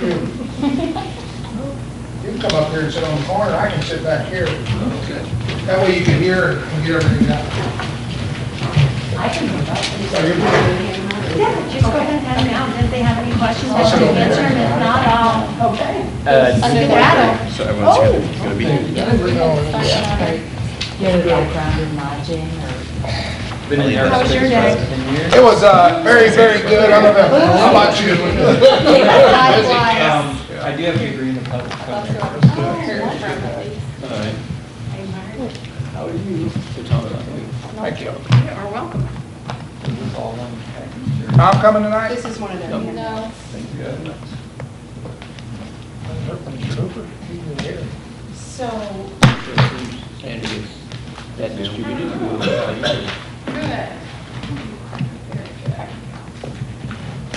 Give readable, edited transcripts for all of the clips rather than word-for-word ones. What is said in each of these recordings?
You can come up here and sit on the corner, I can sit back here. That way you can hear and get everything out. I can move up. So you're good. Yeah, just go ahead and hand them out, and if they have any questions, I'll I sit can over there. answer them, if not, I'll. Okay. So everyone's gonna be. You have a background in lodging or? How was your day? It was very, very good. I don't know. How about you? I do have to agree in the public comment. All right. How are you? Good talking about you. Thank you. You are welcome. Is this all one package, or- Tom coming tonight? This is one of them. No. Thank you very much. So, And is that distributed? good.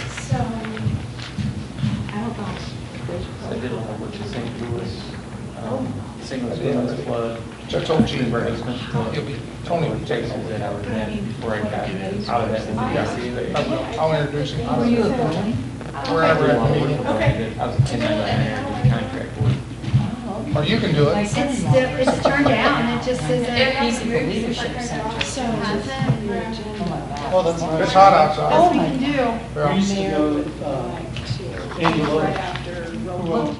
So, I don't know. I did all what you St. Louis, St. Louis flood. So I told you, Reimbursement. you'll be, Tony will take Texas over. that I was in before I got out of that. I'll introduce him. Were you a building? Wherever at the meeting. Okay. I was a 1099 contract work. Or you can do My it. son-in-law. It's turned out, and it just says that. He's at the leadership center. So, Oh my God. Oh, that's nice. It's hot outside. all we can do. Yeah. We used to go with Andy Lowe.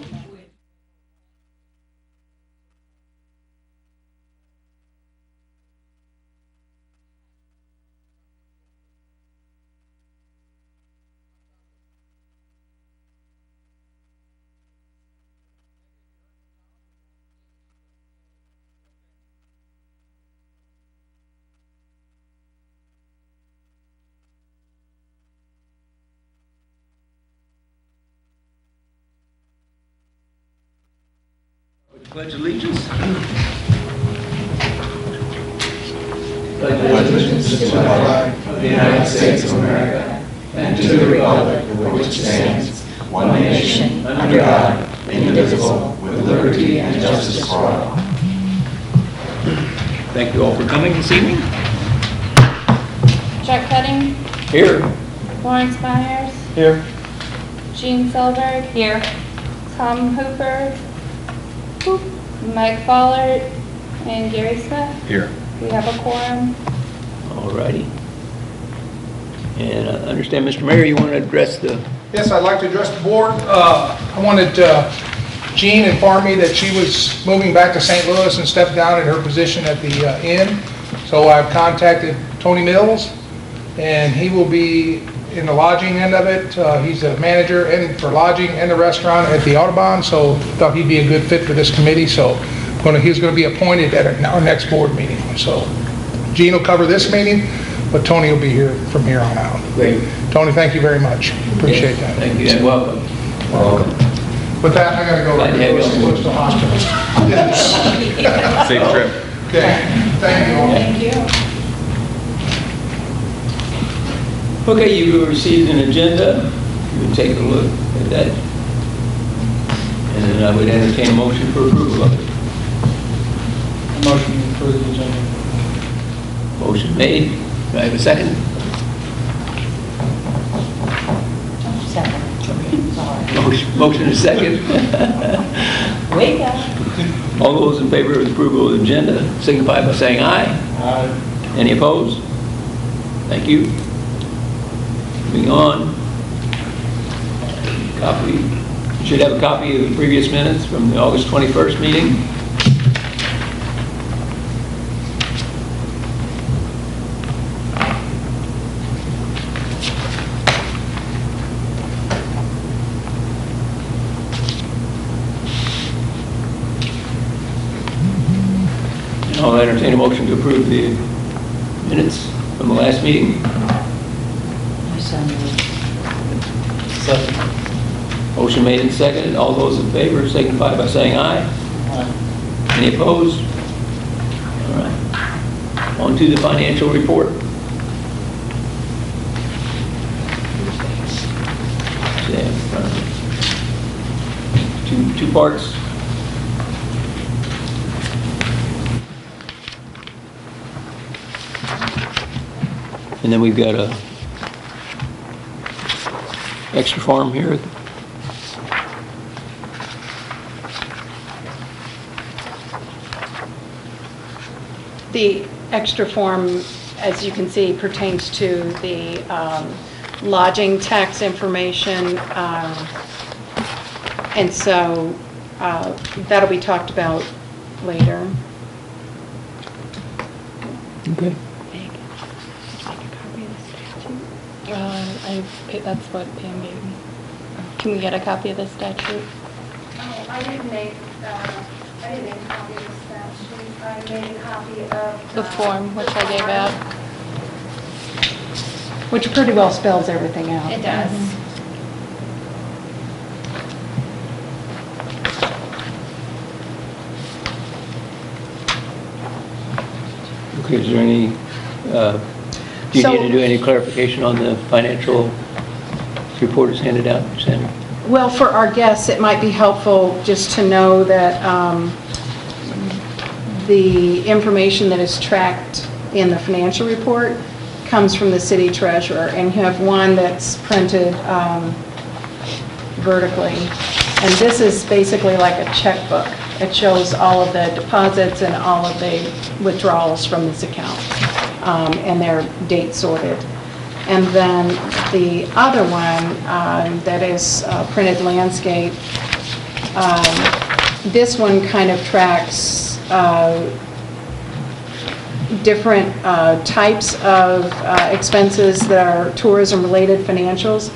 Pledge allegiance. pledge allegiance to the flag of the United States of America and to the republic for which it stands, one nation, under God, indivisible, with liberty and justice for all. Thank you all for coming this evening. Chuck Cutting, Here. Lawrence Myers, Here. Gene Selberg. Here. Tom Hooper, Mike Follard, and Gary Smith. Here. We have a quorum. All righty. And I understand, Mr. Mayor, you want to address the... Yes, I'd like to address the board. I wanted Jean informed me that she was moving back to St. Louis and stepped down in her position at the inn. So I've contacted Tony Mills, and he will be in the lodging end of it. He's a manager and for lodging and the restaurant at the Audubon, so thought he'd be a good fit for this committee. So he's going to be appointed at our next board meeting. So Jean will cover this meeting, but Tony will be here from here on out. Great. Tony, thank you very much. Appreciate that. Thank you and welcome. Welcome. With that, I gotta go Glad to have you on board. to the hospital. Safe trip. Okay, thank you all. Thank you. Okay, you received an agenda. You would take a look at that. And then I would entertain a motion for approval of it. Motion for the agenda. Motion made. Do I have a second? Second. Motion is second. Wake up. All those in favor of approval of the agenda signify by saying aye. Aye. Any opposed? Thank you. Moving on. You should have a copy of the previous minutes from the August 21st meeting. And I'll entertain a motion to approve the minutes from the last meeting. My son moved. Second. Motion made and seconded. All those in favor signify by saying aye. Aye. Any opposed? All right. On to the financial report. Two parts. And then we've got a extra form here. The extra form, as you can see, pertains to the lodging tax information. And so that'll be talked about later. Okay. That's what Pam gave me. Can we get a copy of the statute? Oh, I didn't make a copy of the statute. I made a copy of. The form, which I gave out. Which pretty well spells everything out. It does. Okay, is there any, do you So- need to do any clarification on the financial report that's handed out, Sandra? Well, for our guests, it might be helpful just to know that the information that is tracked in the financial report comes from the city treasurer, and you have one that's printed vertically. And this is basically like a checkbook. It shows all of the deposits and all of the withdrawals from this account, and they're date sorted. And then the other one that is printed landscape, this one kind of tracks different types of expenses that are tourism-related financials.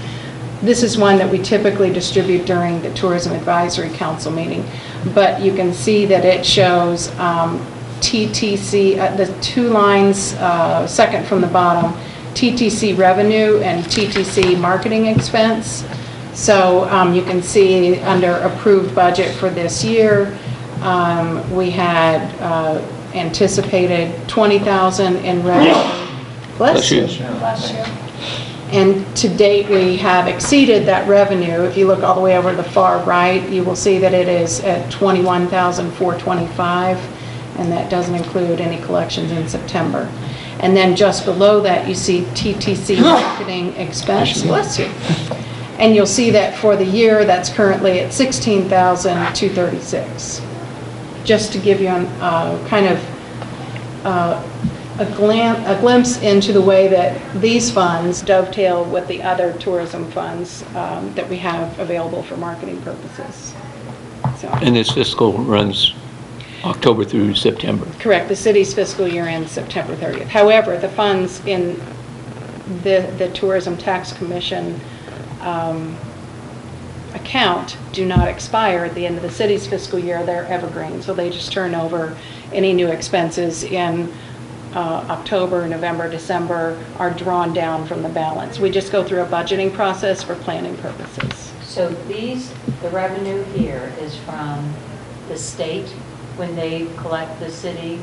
This is one that we typically distribute during the Tourism Advisory Council meeting. But you can see that it shows TTC, the two lines, second from the bottom, TTC revenue and TTC marketing expense. So you can see under approved budget for this year, we had anticipated $20,000 in revenue. Bless you. Bless you. And to date, we have exceeded that revenue. If you look all the way over to the far right, you will see that it is at $21,425, and that doesn't include any collections in September. And then just below that, you see TTC marketing expense. Bless you. And you'll see that for the year, that's currently at $16,236. Just to give you kind of a glimpse into the way that these funds dovetail with the other tourism funds that we have available for marketing purposes. So, And this fiscal runs October through September. correct, the city's fiscal year ends September 30th. However, the funds in the Tourism Tax Commission account do not expire at the end of the city's fiscal year. They're evergreen, so they just turn over any new expenses in October, November, December are drawn down from the balance. We just go through a budgeting process for planning purposes. So the revenue here is from the state when they collect the city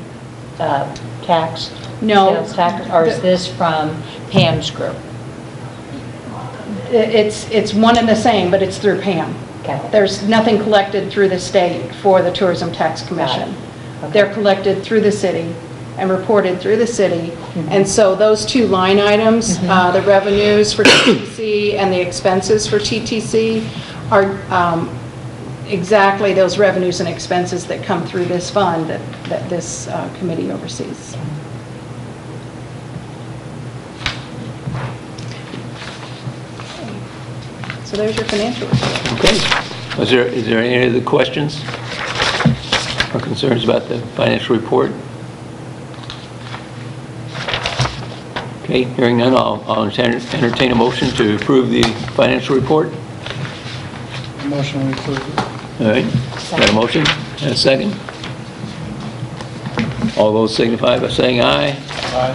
tax? No. Sales tax, or is this from Pam's group? It's one and the same, but it's through Pam. Okay. There's nothing collected through the state for the Tourism Tax Commission. Got it. Okay. They're collected through the city and reported through the city. And so those two line items, the revenues for TTC and the expenses for TTC are exactly those revenues and expenses that come through this fund that this committee oversees. So there's your financial report. Okay. Is there any other questions or concerns about the financial report? Okay, hearing none, I'll entertain a motion to approve the financial report. Motion we approve. All right, got a motion and a second? All those signify by saying aye. Aye.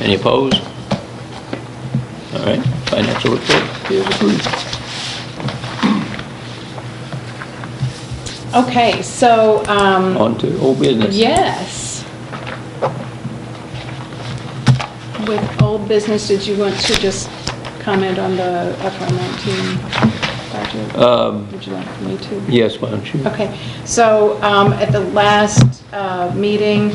Any opposed? All right, financial report is approved. Okay, so, On to old business. yes. With old business, did you want to just comment on the FY19 budget? Would you like me to? Yes, why don't you? Okay, so at the last meeting,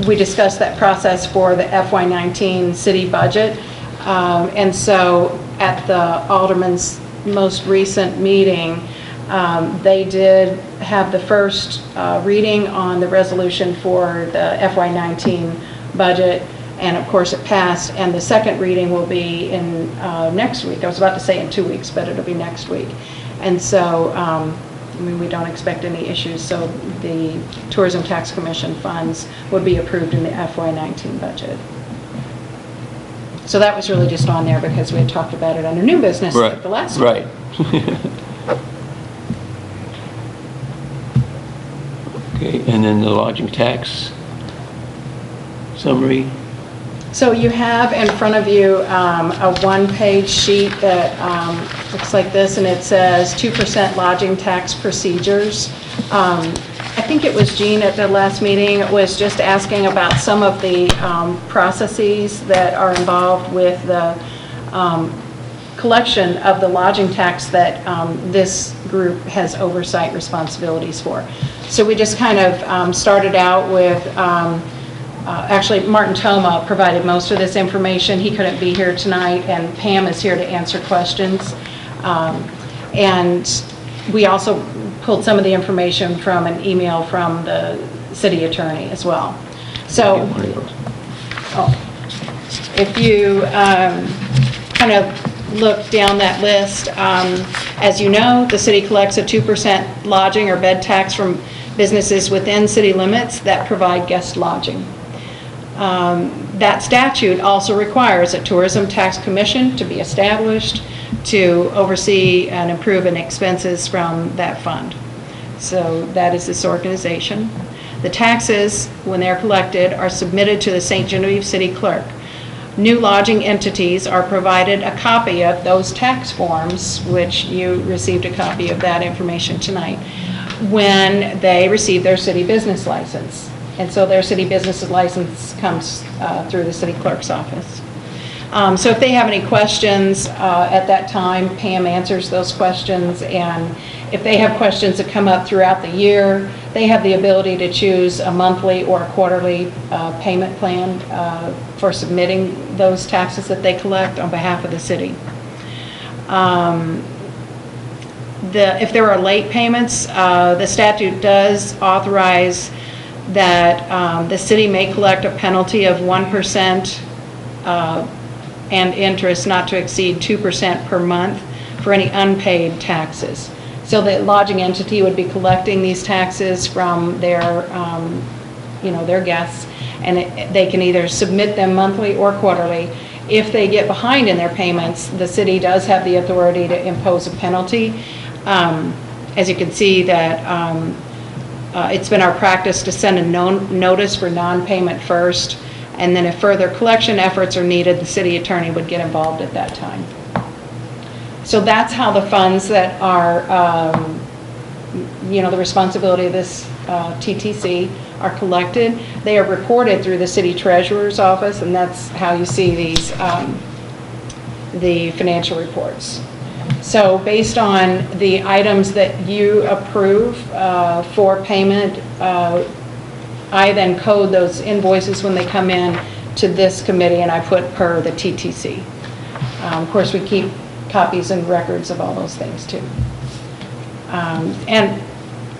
we discussed that process for the FY19 city budget. And so at the alderman's most recent meeting, They did have the first reading on the resolution for the FY19 budget, and of course it passed, and the second reading will be in next week. I was about to say in 2 weeks, but it'll be next week. And so, I mean, we don't expect any issues, so the Tourism Tax Commission funds would be approved in the FY19 budget. So that was really just on there because we had talked about it under new business at the last one. Right. Okay, and then the lodging tax summary. So you have in front of you a one-page sheet that looks like this, and it says 2% lodging tax procedures. I think it was Jean at the last meeting was just asking about some of the processes that are involved with the collection of the lodging tax that this group has oversight responsibilities for. So we just kind of started out with actually, Martin Toma provided most of this information. He couldn't be here tonight, and Pam is here to answer questions. And we also pulled some of the information from an email from the city attorney as well. So, if you kind of look down that list, as you know, the city collects a 2% lodging or bed tax from businesses within city limits that provide guest lodging. That statute also requires a tourism tax commission to be established to oversee and improve any expenses from that fund. So that is this organization. The taxes, when they're collected, are submitted to the St. Genevieve City Clerk. New lodging entities are provided a copy of those tax forms, which you received a copy of that information tonight, when they receive their city business license. And so their city business license comes through the city clerk's office. So if they have any questions at that time, Pam answers those questions. And if they have questions that come up throughout the year, they have the ability to choose a monthly or a quarterly payment plan for submitting those taxes that they collect on behalf of the city. If there are late payments, the statute does authorize that the city may collect a penalty of 1% and interest not to exceed 2% per month for any unpaid taxes. So the lodging entity would be collecting these taxes from their, their guests, and they can either submit them monthly or quarterly. If they get behind in their payments, the city does have the authority to impose a penalty. As you can see that it's been our practice to send a notice for non-payment first, and then if further collection efforts are needed, the city attorney would get involved at that time. So that's how the funds that are, the responsibility of this TTC are collected. They are reported through the city treasurer's office, and that's how you see these, the financial reports. So based on the items that you approve for payment, I then code those invoices when they come in to this committee, and I put per the TTC. Of course, we keep copies and records of all those things too. And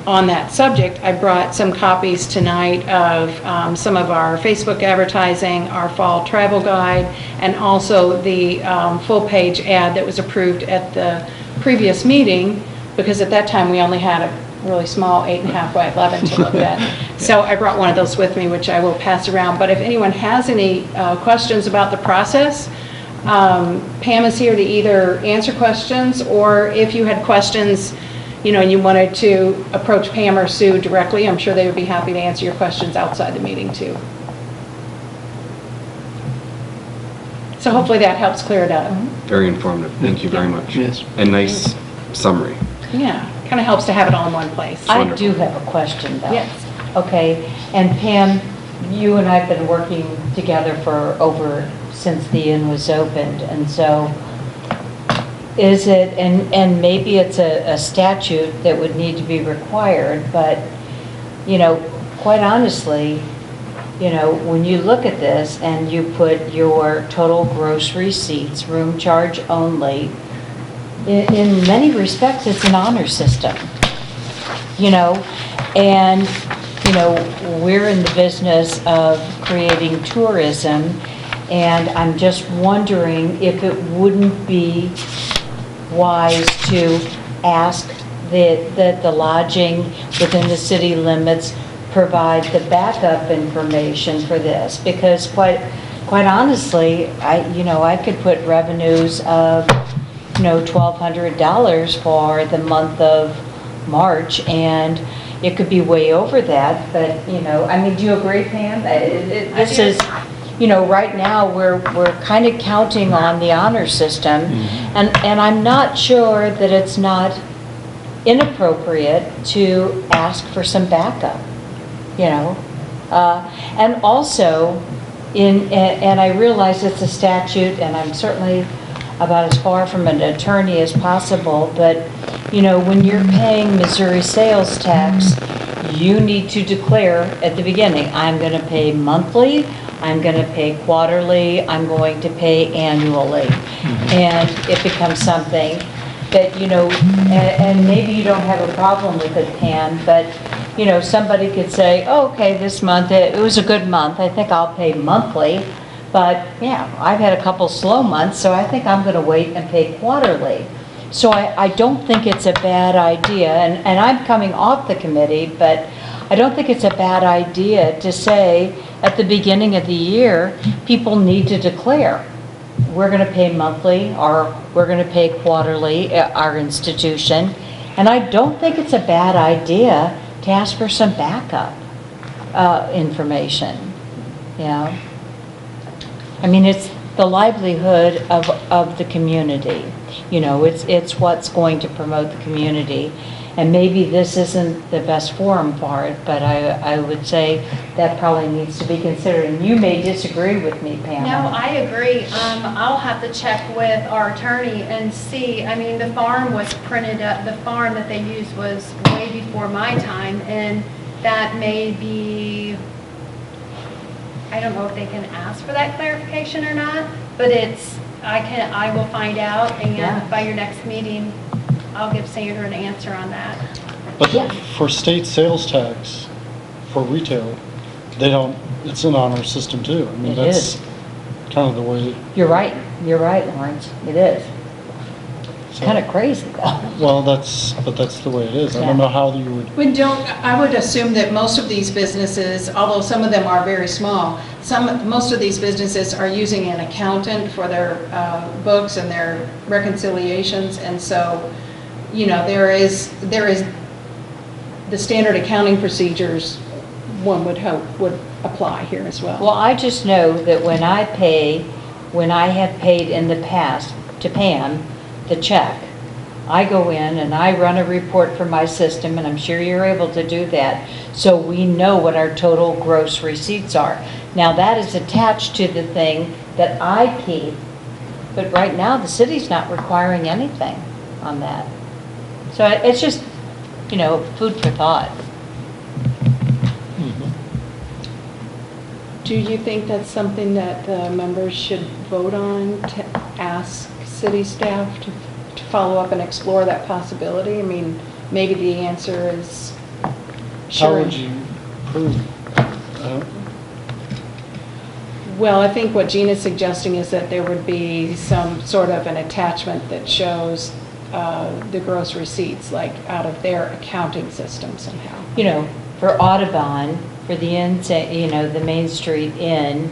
on that subject, I brought some copies tonight of some of our Facebook advertising, our fall travel guide, and also the full-page ad that was approved at the previous meeting, because at that time we only had a really small 8.5 by 11 to look at. So I brought one of those with me, which I will pass around. But if anyone has any questions about the process, Pam is here to either answer questions, or if you had questions, and you wanted to approach Pam or Sue directly, I'm sure they would be happy to answer your questions outside the meeting too. So hopefully that helps clear it up. Very informative. Thank you very much. Yes. And nice summary. Yeah, kind of helps to have it all in one place. I do have a question though. Yes. Okay, and Pam, you and I have been working together for since the inn was opened, and so is it, and maybe it's a statute that would need to be required, but, quite honestly, when you look at this and you put your total gross receipts, room charge only, in many respects, it's an honor system, you know, and, you know, we're in the business of creating tourism, and I'm just wondering if it wouldn't be wise to ask that the lodging within the city limits provide the backup information for this, because quite honestly, I could put revenues of, $1,200 for the month of March, and it could be way over that, but, do you agree, Pam? This is, right now, we're kind of counting on the honor system, and I'm not sure that it's not inappropriate to ask for some backup, and also, and I realize it's a statute, and I'm certainly about as far from an attorney as possible, but, when you're paying Missouri sales tax, you need to declare at the beginning, I'm going to pay monthly, I'm going to pay quarterly, I'm going to pay annually. And it becomes something that, and maybe you don't have a problem with it, Pam, but, somebody could say, oh, okay, this month, it was a good month, I think I'll pay monthly, but yeah, I've had a couple slow months, so I think I'm going to wait and pay quarterly. So I don't think it's a bad idea, and I'm coming off the committee, but I don't think it's a bad idea to say at the beginning of the year, people need to declare, we're going to pay monthly, or we're going to pay quarterly at our institution, and I don't think it's a bad idea to ask for some backup information, it's the livelihood of the community. It's what's going to promote the community. And maybe this isn't the best forum for it, but I would say that probably needs to be considered. And you may disagree with me, Pam. No, I agree. I'll have to check with our attorney and see. The farm was printed up, the farm that they used was way before my time, and that may be, I don't know if they can ask for that clarification or not, but I will find out, and by your next meeting, I'll give Sandra an answer on that. But for state sales tax, for retail, it's an honor system too. That's kind of the way. You're right, Lawrence, it is. It's kind of crazy though. Well, that's the way it is. I don't know how you would. I would assume that most of these businesses, although some of them are very small, most of these businesses are using an accountant for their books and their reconciliations, and so, there is the standard accounting procedures, one would hope would apply here as well. Well, I just know that when I have paid in the past to Pam the check, I go in and I run a report for my system, and I'm sure you're able to do that, so we know what our total gross receipts are. Now, that is attached to the thing that I keep, but right now the city's not requiring anything on that. So it's just, food for thought. Do you think that's something that the members should vote on, to ask city staff to follow up and explore that possibility? Maybe the answer is sure. How would you prove? Well, I think what Gina's suggesting is that there would be some sort of an attachment that shows the gross receipts, like out of their accounting system somehow. For Audubon, for the inn, the Main Street Inn,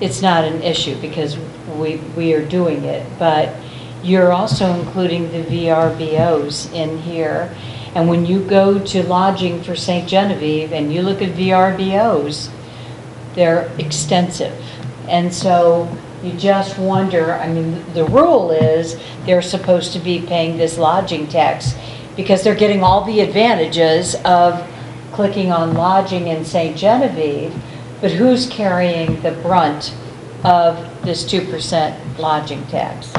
it's not an issue because we are doing it, but you're also including the VRBOs in here. And when you go to lodging for St. Genevieve and you look at VRBOs, they're extensive. And so you just wonder, the rule is they're supposed to be paying this lodging tax because they're getting all the advantages of clicking on lodging in St. Genevieve, but who's carrying the brunt of this 2% lodging tax?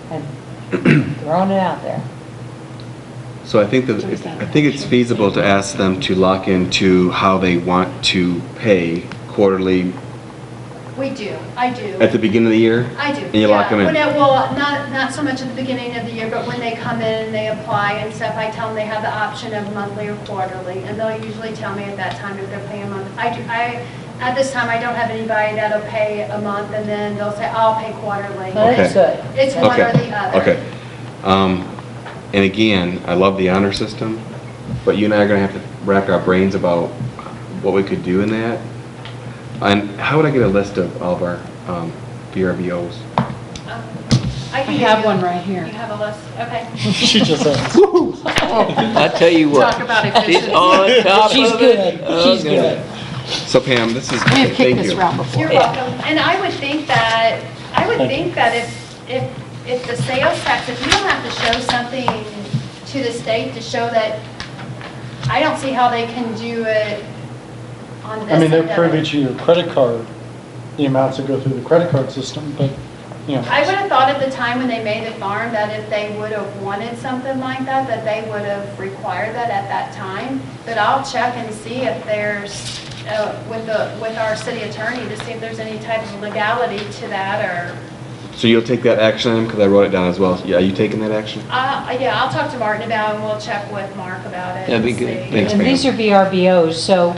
I'm throwing it out there. So I think it's feasible to ask them to lock into how they want to pay quarterly, We do, I do. At the beginning of the year? I do. And you lock them in? Well, not so much at the beginning of the year, but when they come in and they apply and stuff, I tell them they have the option of monthly or quarterly, and they'll usually tell me at that time if they're paying a month. At this time, I don't have anybody that'll pay a month, and then they'll say, I'll pay quarterly. Well, that's good. It's one or the other. Okay. And again, I love the honor system, but you and I are going to have to wrap our brains about what we could do in that. And how would I get a list of all of our BRBOs? I can have give one right here. You have a list, okay. She just asked. I tell you what. Talk about She's efficiency. on top She's of good. it. Oh, She's good. So Pam, this is, We have thank kicked this you. around before. You're welcome. And I would think that, if the sales tax, if you don't have to show something to the state to show that, I don't see how they can do it on this. I mean, they're end of privy it. to your credit card, the amounts that go through the credit card system, but, you know. I would have thought at the time when they made the farm that if they would have wanted something like that, that they would have required that at that time. But I'll check and see if there's, with our city attorney, to see if there's any type of legality to that, or, So you'll take that action, because I wrote it down as well. Yeah, are you taking that action? yeah, I'll talk to Martin about it, and we'll check with Mark about it. That'd be and good. see. Thanks, And ma'am. these are VRBOs, so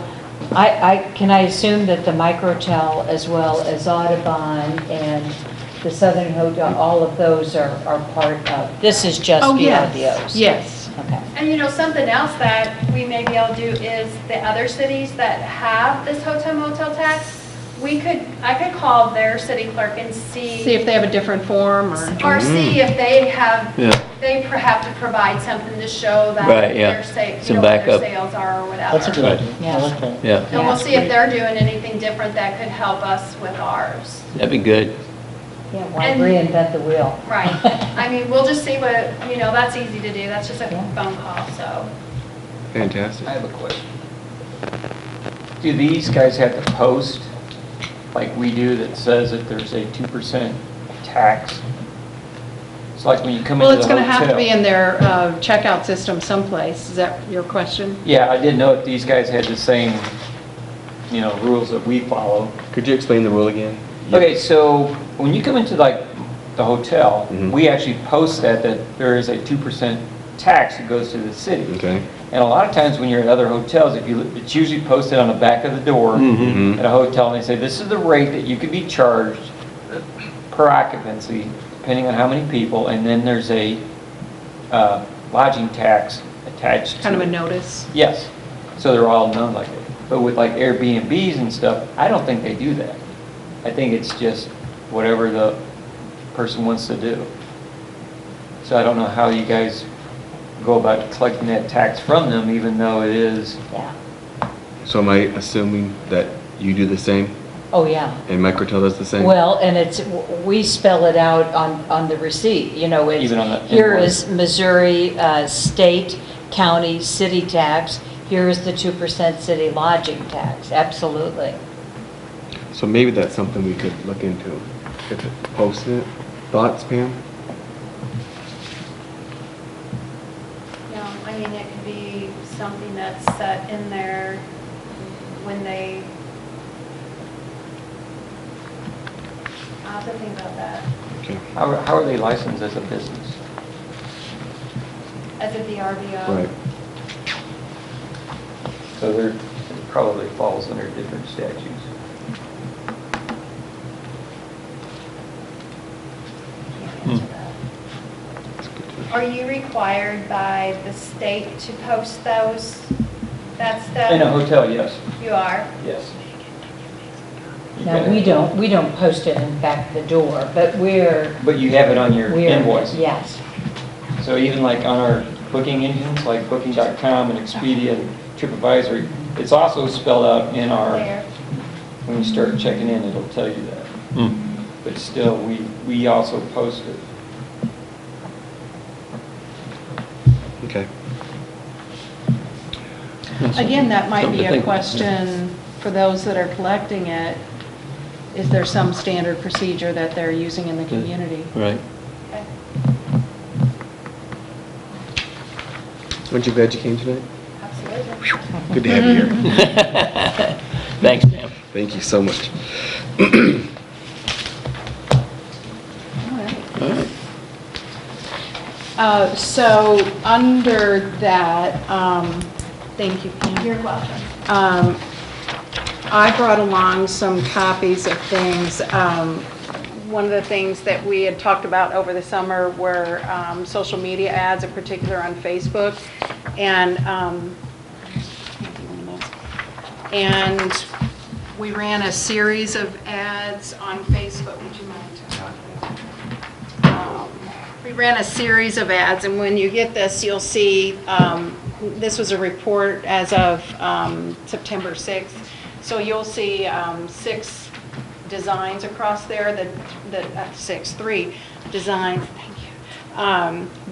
can I assume that the Microtel as well as Audubon and the Southern Hotel, all of those are part of, this is just Oh, VRBOs? yes, yes. Okay. And something else that we may be able to do is the other cities that have this hotel motel tax, I could call their city clerk and See if they have a different form or. see if they have, Yeah. they have to provide something to show that Right, yeah. their Some what their backup. sales are or whatever. That's a good idea. Yeah. I like that. Yeah, And we'll Yeah. see if they're doing anything different that could help us with ours. that'd be good. Yeah, why And- reinvent the wheel? Right. I mean, we'll just see what, that's easy to do. That's just a Yeah. phone call, so. Fantastic. I have a question. Do these guys have to post, like we do, that says that there's a 2% tax? It's like when you come Well, into it's the going to have to be hotel. in their checkout system someplace. Is that your question? Yeah, I didn't know if these guys had the same, rules that we follow. Could you explain the rule again? Okay, so when you come into like the hotel, Mhm. we actually post that there is a 2% tax that goes to the city. Okay. And a lot of times when you're at other hotels, it's usually posted on the back of the door Mhm. at a hotel, and they say, this is the rate that you could be charged per occupancy, depending on how many people, and then there's a lodging tax attached to it. Kind of a notice? Yes, so they're all known like that. But with like Airbnbs and stuff, I don't think they do that. I think it's just whatever the person wants to do. So I don't know how you guys go about collecting that tax from them, even though it is, Yeah. So am I assuming that you do the same Oh, yeah. and Microtel does the same? Well, and we spell it out on the receipt, it's, Even on the here invoice. is Missouri state, county, city tax, here is the 2% city lodging tax, absolutely. So maybe that's something we could look into, if it posted it. Thoughts, Pam? I mean, it could be something that's set in there when they, I'll have to think about that, Okay. how are they licensed as a business? as a VRBO. Right. So it probably falls under different statutes. Can't answer that. Are you required by the state to post that stuff? In a hotel, yes, You are? yes. Now, we don't post it in back of the door, but But you have it on your invoice. Yes. So even like on our booking engines, like Booking.com and Expedia and TripAdvisor, it's also spelled out in our, There. when you start checking in, it'll tell you that. Hmm. But still, we also post it. Okay. Again, that might Something be to a think about. question for those that are collecting it. Is there some standard procedure that they're using in the community? Right. Okay. Aren't you glad you came tonight? Absolutely. Good to have you here. Thanks, ma'am. Thank you so much. All right. So under that, thank you, Pam. You're welcome. I brought along some copies of things. One of the things that we had talked about over the summer were social media ads, in particular on Facebook. And we ran a series of ads on Facebook. Would you mind talking? We ran a series of ads, and when you get this, you'll see this was a report as of September 6th. So you'll see 6 designs across there, three designs, thank you.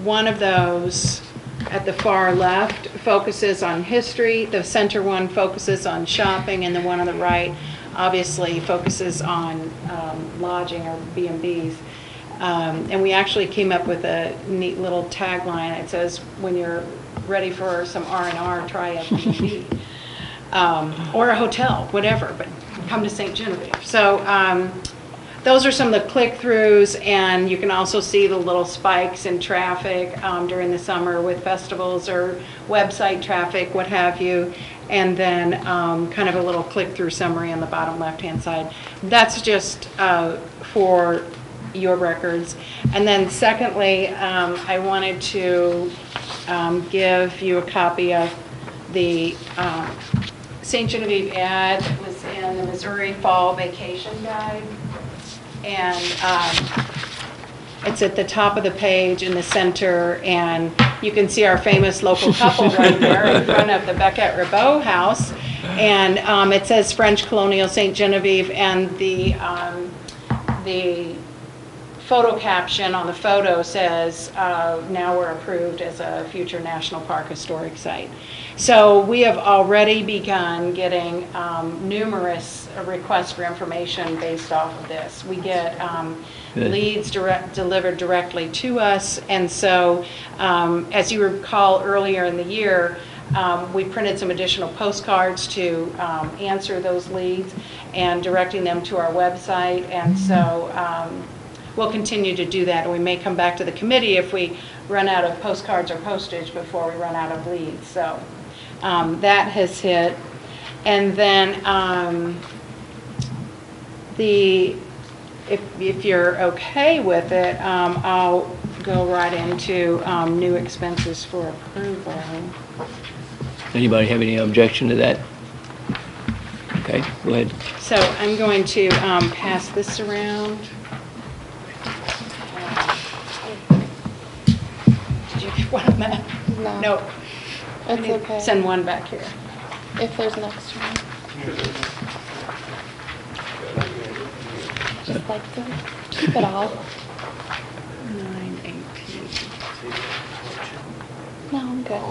One of those at the far left focuses on history, the center one focuses on shopping, and the one on the right obviously focuses on lodging or B&Bs. And we actually came up with a neat little tagline. It says, when you're ready for some R&R, try a B&B. Or a hotel, whatever, but come to St. Genevieve. So those are some of the click-throughs, and you can also see the little spikes in traffic during the summer with festivals or website traffic, what have you, and then kind of a little click-through summary on the bottom left-hand side. That's just for your records. And then secondly, I wanted to give you a copy of the St. Genevieve ad that was in the Missouri Fall Vacation Guide. And it's at the top of the page in the center, and you can see our famous local couple right there in front of the Beckett-Rabot house. And it says French Colonial St. Genevieve, and the photo caption on the photo says, now we're approved as a future National Park historic site. So we have already begun getting numerous requests for information based off of this. We get leads delivered directly to us, and so as you recall earlier in the year, we printed some additional postcards to answer those leads and directing them to our website, and so we'll continue to do that, and we may come back to the committee if we run out of postcards or postage before we run out of leads. So that has hit. And then if you're okay with it, I'll go right into new expenses for approval. Anybody have any objection to that? Okay, go ahead. So I'm going to pass this around. Did you get one of them? No. Nope. I It's need to okay. send one back here. If there's an extra one. Just like to keep it all. 918. No, I'm good.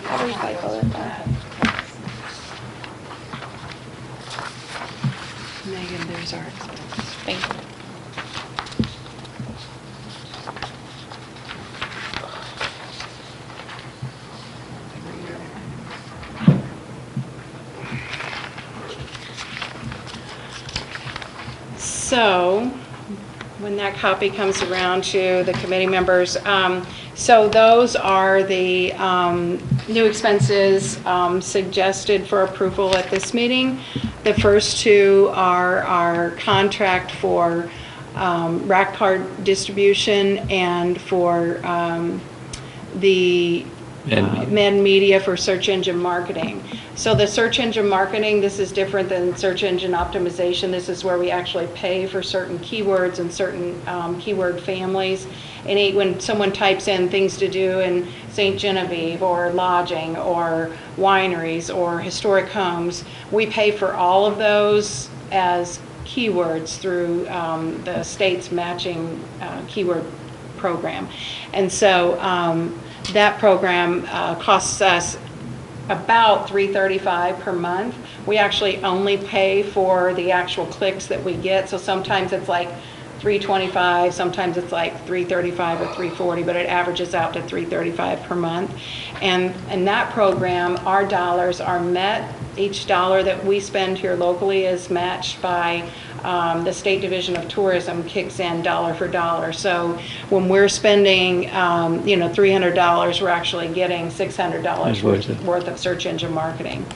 I'll recycle it then. Megan, there's our expense. Thank you. So, when that copy comes around to the committee members, so those are the new expenses suggested for approval at this meeting. The first two are our contract for rack card distribution and for the Med Media for search engine marketing. So the search engine marketing, this is different than search engine optimization. This is where we actually pay for certain keywords and certain keyword families. And when someone types in things to do in St. Genevieve or lodging or wineries or historic homes, we pay for all of those as keywords through the state's matching keyword program. And so that program costs us about $335 per month. We actually only pay for the actual clicks that we get. So sometimes it's like $325, sometimes it's like $335 or $340, but it averages out to $335 per month. And in that program, our dollars are met. Each dollar that we spend here locally is matched by the State Division of Tourism kicks in dollar for dollar. So when we're spending, $300, we're actually getting $600 worth of search engine marketing.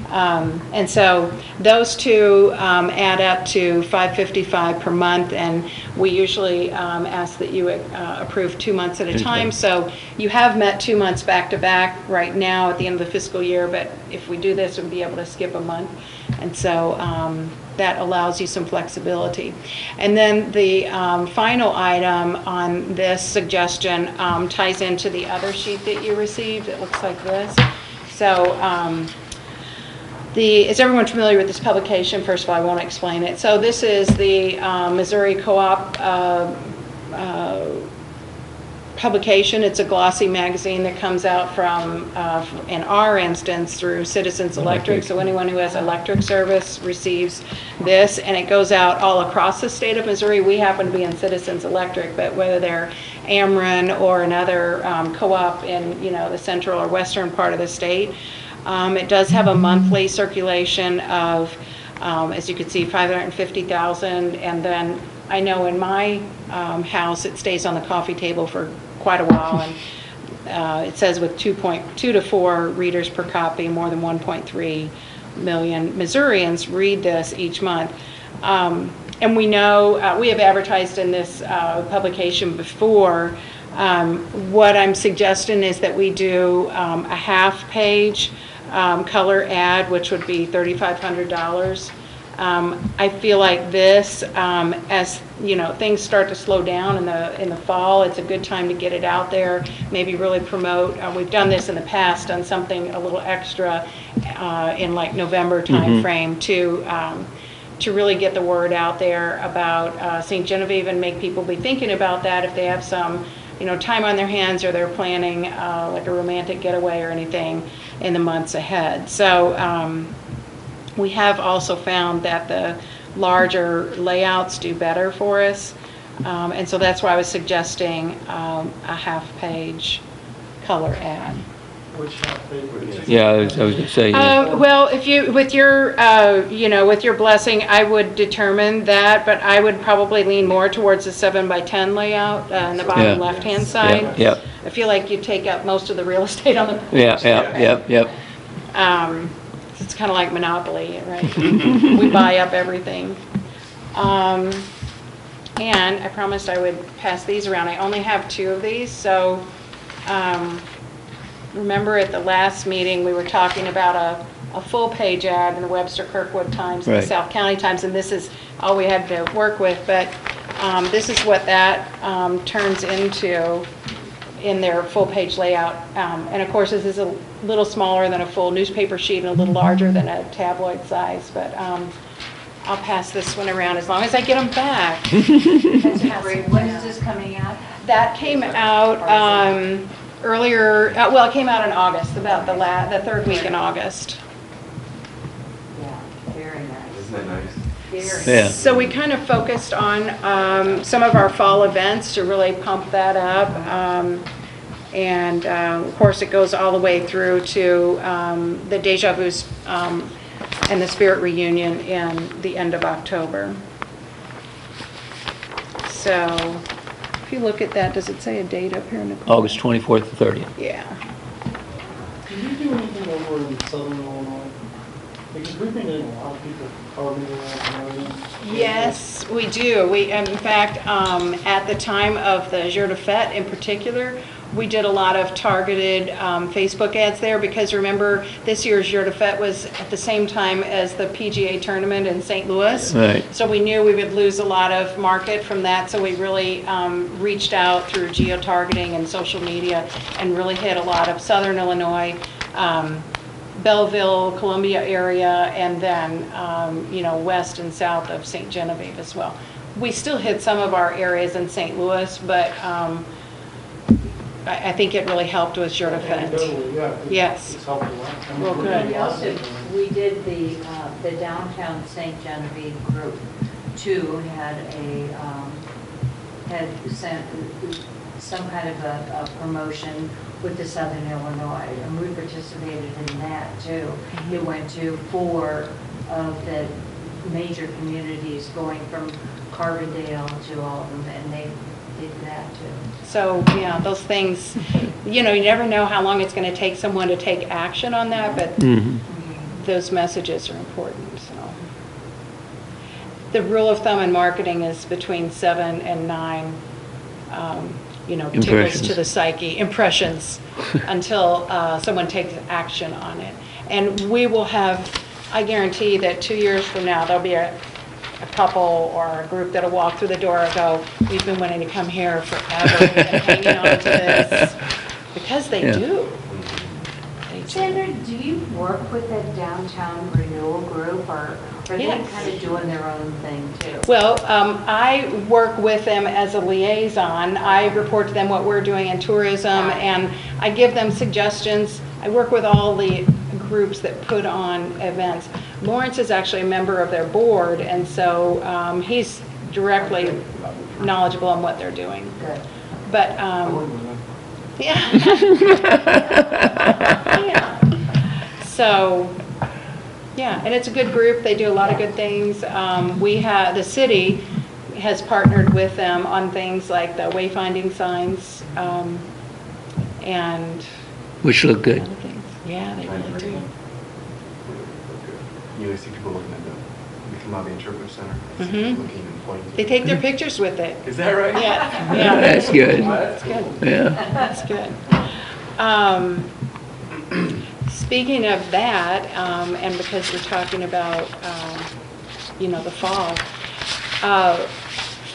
And so those two add up to $555 per month, and we usually ask that you approve 2 months at a time. So you have met 2 months back to back right now at the end of the fiscal year, but if we do this, we'll be able to skip a month. And so that allows you some flexibility. And then the final item on this suggestion ties into the other sheet that you received. It looks like this. So is everyone familiar with this publication? First of all, I won't explain it. So this is the Missouri Co-op publication. It's a glossy magazine that comes out from, in our instance, through Citizens Electric. So anyone who has electric service receives this, and it goes out all across the state of Missouri. We happen to be in Citizens Electric, but whether they're Ameren or another co-op in the central or western part of the state, it does have a monthly circulation of, as you can see, 550,000, and then I know in my house it stays on the coffee table for quite a while, and it says with 2.2 to 4 readers per copy, more than 1.3 million Missourians read this each month. And we know, we have advertised in this publication before. What I'm suggesting is that we do a half-page color ad, which would be $3,500. I feel like this, as things start to slow down in the fall, it's a good time to get it out there. Maybe really promote. We've done this in the past, done something a little extra in like November timeframe to really get the word out there about St. Genevieve and make people be thinking about that if they have some time on their hands or they're planning like a romantic getaway or anything in the months ahead. So we have also found that the larger layouts do better for us. And so that's why I was suggesting a half-page color ad. Which half page would you? Yeah, I was going to say. Well, if you, with your, with your blessing, I would determine that, but I would probably lean more towards the 7x10 layout on the bottom left-hand side. Yep. I feel like you take up most of the real estate on the page. Yep. It's kind of like Monopoly, right? We buy up everything. And I promised I would pass these around. I only have 2 of these, so remember at the last meeting we were talking about a full-page ad in the Webster Kirkwood Times and the South County Times, and this is all we had to work with, but this is what that turns into in their full-page layout. And of course, this is a little smaller than a full newspaper sheet and a little larger than a tabloid size, but I'll pass this one around as long as I get them back. When is this coming out? That came out earlier, well, it came out in August, about the third week in August. Yeah, very nice. Isn't that nice? Very Yeah. So we kind of focused on some of our fall events to really pump that up. And of course, it goes all the way through to the Deja Vu's and the Spirit Reunion in the end of October. So if you look at that, does it say a date up here in the corner? August 24th to 30th. Yeah. Do you do anything over in southern Illinois? Because we've been getting a lot of people carving around. Yes, we do. We, in fact, at the time of the Jour de Fête in particular, we did a lot of targeted Facebook ads there because remember, this year's Jour de Fête was at the same time as the PGA tournament in St. Louis. Right. So we knew we would lose a lot of market from that, so we really reached out through geo-targeting and social media and really hit a lot of southern Illinois, Belleville, Columbia area, and then, west and south of St. Genevieve as well. We still hit some of our areas in St. Louis, but I think it really helped with Jour de Fête. Yes. It's helpful. Well, good. We did the downtown St. Genevieve group too, had sent some kind of a promotion with the Southern Illinois, and we participated in that too. It went to 4 of the major communities going from Carbondale to all of them, and they did that too. So, yeah, those things, you never know how long it's going to take someone to take action on that, but those messages are important, so. The rule of thumb in marketing is between 7 and 9, tickles Impressions. to the psyche, impressions, until someone takes action on it. And we will have, I guarantee that 2 years from now, there'll be a couple or a group that'll walk through the door and go, we've been wanting to come here forever, we've been hanging on to this, because they do. They do. Sandra, do you work with that downtown renewal group, or are they Yes. kind of doing their own thing too? Well, I work with them as a liaison. I report to them what we're doing in tourism, and I give them suggestions. I work with all the groups that put on events. Lawrence is actually a member of their board, and so he's directly knowledgeable on what they're doing. Good. But, yeah. Yeah. So, yeah, and it's a good group. They do a lot of good things. The city has partnered with them on things like the wayfinding signs, and Which look good. other things. Yeah, they really do. You see people looking at we come out of the interpretive center, Mhm. looking and pointing. They take their pictures with it. Is that right? Yeah, yeah. That's good. That's good. Yeah. That's good. Speaking of that, and because we're talking about, the fall,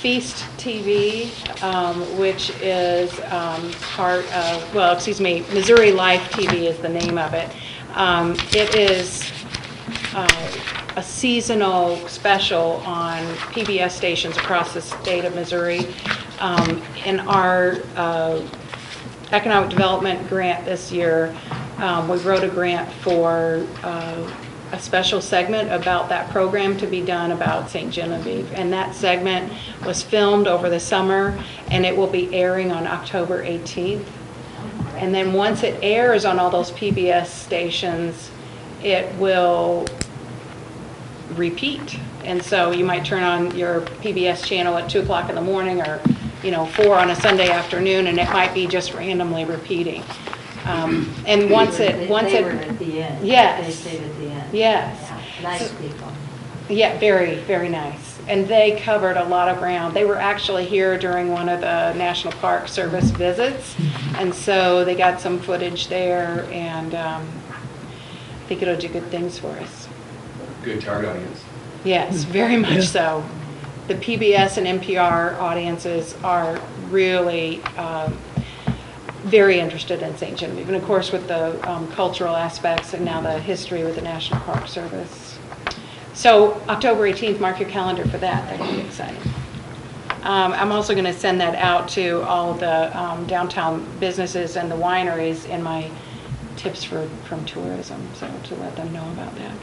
Feast TV, which is part of, Missouri Life TV is the name of it. It is a seasonal special on PBS stations across the state of Missouri. In our economic development grant this year, we wrote a grant for a special segment about that program to be done about St. Genevieve. And that segment was filmed over the summer, and it will be airing on October 18th. And then once it airs on all those PBS stations, it will repeat. And so you might turn on your PBS channel at 2 o'clock in the morning, or 4 on a Sunday afternoon, and it might be just randomly repeating. And once They it, were at the end. Yes. They stayed at the end. yes. Yeah, nice people. Yeah, very, very nice. And they covered a lot of ground. They were actually here during one of the National Park Service visits, and so they got some footage there, and I think it'll do good things for us. Good target audience. Yes, very much so. The PBS and NPR audiences are really very interested in St. Genevieve, and of course with the cultural aspects and now the history with the National Park Service. So October 18th, mark your calendar for that. That'll be exciting. I'm also going to send that out to all the downtown businesses and the wineries in my tips from tourism, so to let them know about that.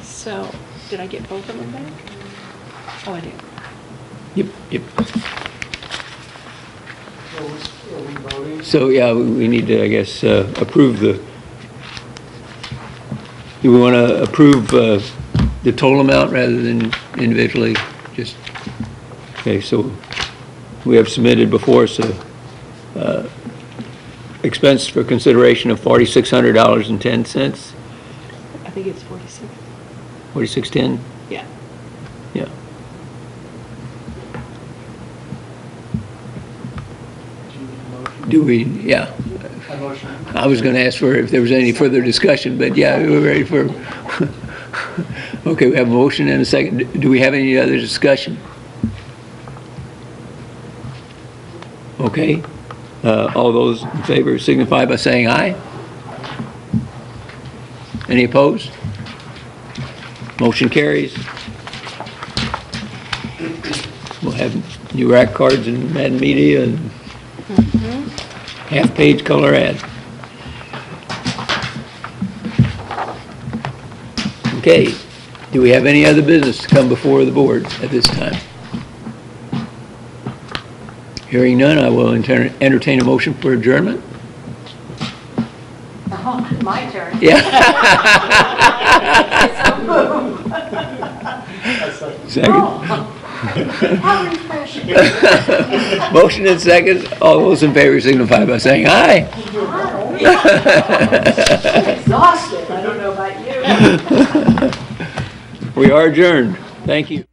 So, did I get both of them back? Oh, I did. Yep. So, yeah, we need to, I guess, approve do we want to approve the total amount rather than individually? Okay, so we have submitted before us expense for consideration of $4,600.10. I think it's 46. 4610? Yeah. Yeah. Do we, yeah. I was going to ask for if there was any further discussion, but yeah, we're ready for, okay, we have a motion and a second. Do we have any other discussion? Okay. All those in favor signify by saying aye. Any opposed? Motion carries. We'll have new rack cards and Madden Media and half-page color ad. Okay, do we have any other business to come before the board at this time? Hearing none, I will entertain a motion for adjournment. Oh, my turn. Yeah. Second. How refreshing. Motion and second. All those in favor signify by saying aye. I'm exhausted, I don't know about you. We are adjourned. Thank you.